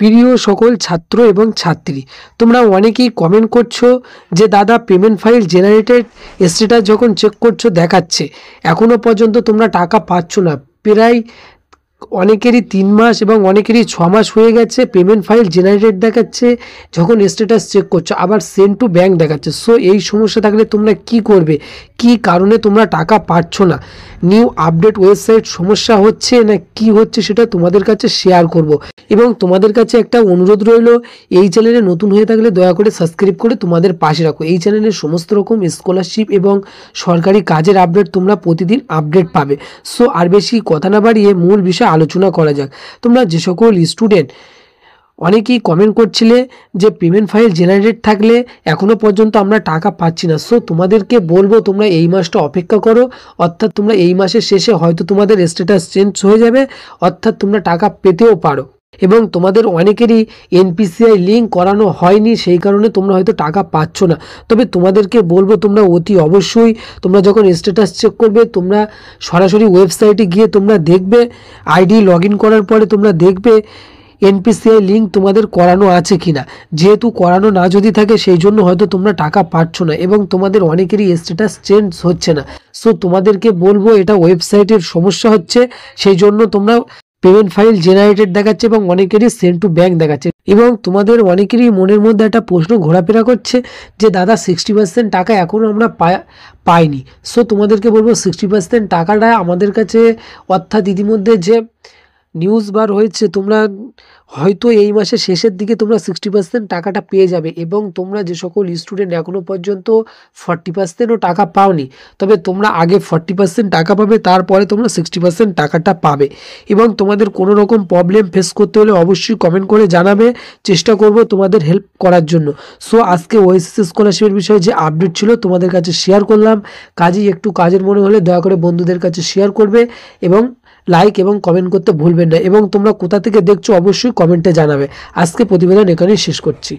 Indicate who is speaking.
Speaker 1: প্রিয় সকল ছাত্র এবং ছাত্রী, তোমরা অনেকেই কমেন্ট করছো যে দাদা পেমেন্ট ফাইল জেনারেটেড স্ট্যাটাস যখন চেক করছো দেখাচ্ছে এখনও পর্যন্ত তোমরা টাকা পাচ্ছ না। প্রায় অনেকেরই 3 মাস এবং অনেকেরই 6 মাস হয়ে গেছে, পেমেন্ট ফাইল জেনারেটেড দেখাচ্ছে, যখন স্ট্যাটাস চেক করছো আবার সেন্ড টু ব্যাঙ্ক দেখাচ্ছে। সো এই সমস্যা থাকলে তোমরা কি করবে, কি কারণে তোমরা টাকা পাচ্ছ না, নিউ আপডেট ওয়েবসাইট সমস্যা হচ্ছে না কি হচ্ছে সেটা তোমাদের কাছে শেয়ার করব। এবং তোমাদের কাছে একটা অনুরোধ রইল, এই চ্যানেলে নতুন হয়ে থাকলে দয়া করে সাবস্ক্রাইব করে তোমাদের পাশে রাখো। এই চ্যানেলে সমস্ত রকম স্কলারশিপ এবং সরকারি কাজের আপডেট তোমরা প্রতিদিন আপডেট পাবে। সো আর বেশি কথা না বাড়িয়ে মূল বিষয়ে আলোচনা করা যাক। তোমরা যে সকল স্টুডেন্ট অনেকেই কমেন্ট করছিলে যে পেমেন্ট ফাইল জেনারেটেড থাকলে এখনও পর্যন্ত আমরা টাকা পাচ্ছি না, সো তোমাদেরকে বলবো তোমরা এই মাসটা অপেক্ষা করো, অর্থাৎ তোমরা এই মাসের শেষে হয়তো তোমাদের স্ট্যাটাস চেঞ্জ হয়ে যাবে, অর্থাৎ তোমরা টাকা পেতেও পারো। এবং তোমাদের অনেকেরই এনপিসিআই লিঙ্ক করানো হয়নি, সেই কারণে তোমরা হয়তো টাকা পাচ্ছ না। তবে তোমাদেরকে বলবো তোমরা অতি অবশ্যই তোমরা যখন স্ট্যাটাস চেক করবে তোমরা সরাসরি ওয়েবসাইটে গিয়ে তোমরা দেখবে, আইডি লগ ইন করার পরে তোমরা দেখবে এনপিসিআই লিঙ্ক তোমাদের করানো আছে কিনা। যেহেতু করানো না যদি থাকে সেই জন্য হয়তো তোমরা টাকা পাচ্ছ না এবং তোমাদের অনেকেরই স্ট্যাটাস চেঞ্জ হচ্ছে না। সো তোমাদেরকে বলবো এটা ওয়েবসাইটের সমস্যা হচ্ছে, সেই জন্য তোমরা পেমেন্ট ফাইল জেনারেটেড দেখাচ্ছে এবং অনেকেরই সেন্ড টু ব্যাঙ্ক দেখাচ্ছে। এবং তোমাদের অনেকেরই মনের মধ্যে একটা প্রশ্ন ঘোরাফেরা করছে যে দাদা 60% টাকা এখনও আমরা পাইনি। সো তোমাদেরকে বলবো 60% টাকাটা আমাদের কাছে, অর্থাৎ ইতিমধ্যে যে নিউজ বার হয়েছে তোমরা হয়তো এই মাসের শেষের দিকে তোমরা 60% টাকাটা পেয়ে যাবে। এবং তোমরা যে সকল স্টুডেন্ট এখনও পর্যন্ত 40%ও টাকা পাওনি, তবে তোমরা আগে 40% টাকা পাবে, তারপরে তোমরা 60% টাকাটা পাবে। এবং তোমাদের কোনো রকম প্রবলেম ফেস করতে হলে অবশ্যই কমেন্ট করে জানাবে, চেষ্টা করব তোমাদের হেল্প করার জন্য। সো আজকে ওএসএস স্কলারশিপের বিষয়ে যে আপডেট ছিল তোমাদের কাছে শেয়ার করলাম। একটু কাজের মনে হলে দয়া করে বন্ধুদের কাছে শেয়ার করবে এবং লাইক এবং কমেন্ট করতে ভুলবেন না। এবং তোমরা কোথা থেকে দেখছো অবশ্যই কমেন্টে জানাবে। আজকে প্রতিবেদন এখানেই শেষ করছি।